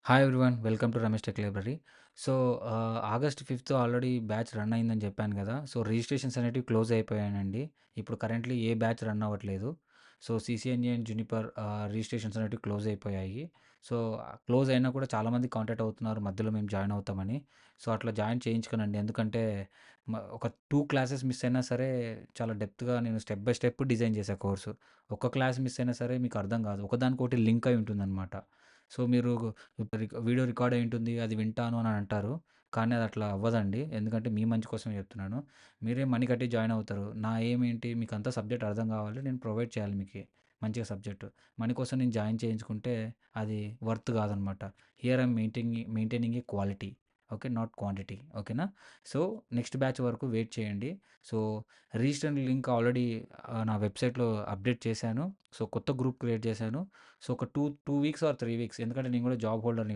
Hi everyone. Welcome to Ramesh tech library. So, August 5 already batch run అయిందని చెప్పాను గదా! So, registrations అనేటివి close అయిపోయాయండి. ఇప్పుడు కరెంట్‌లీ ఏ బ్యాచ్ రన్ అవ్వట్లేదు. So, CCNA and Juniper registrations అనేటివి క్లోజ్ అయిపోయాయి. సో, క్లోజ్ అయినా కూడా చాలామంది కాంటాక్ట్ అవుతున్నారు మధ్యలో మేము జాయిన్ అవుతామని. సో, అట్లా జాయిన్ చేయించుకోనండి. ఎందుకంటే ఒక 2 క్లాసెస్ మిస్ అయినా సరే చాలా డెప్త్‌గా నేను స్టెప్ బై స్టెప్ డిజైన్ చేశా కోర్సు. ఒక్క క్లాస్ మిస్ అయినా సరే మీకు అర్థం కాదు. ఒకదానికొకటి లింక్ అయి ఉంటుందన్నమాట. సో, మీరు వీడియో రికార్డ్ అయి ఉంటుంది. అది వింటాను అని అంటారు. కానీ అది అట్లా అవ్వదండి. ఎందుకంటే మీ మంచి కోసమే చెప్తున్నాను. మీరే మనీ కట్టి జాయిన్ అవుతారు. నా ఎయిమ్ ఏంటి మీకంతా సబ్జెక్ట్ అర్థం కావాలి. నేను ప్రొవైడ్ చేయాలి మీకి మంచిగా సబ్జెక్టు. మనీ కోసం నేను జాయిన్ చేయించుకుంటే అది వర్త్ కాదనమాట. Here I'm maintaining A quality. Okay. Not quantity. ఓకేనా? సో, నెక్స్ట్ బ్యాచ్ వరకు వెయిట్ చేయండి. సో, రిజిస్ట్రేషన్ లింక్ ఆల్రెడీ నా వెబ్‌సైట్‌లో అప్డేట్ చేశాను. సో, కొత్త గ్రూప్ క్రియేట్ చేశాను. సో, ఒక 2 వీక్స్ ఆర్ 3 వీక్స్ ఎందుకంటే నేను కూడా జాబ్ హోల్డర్‌ని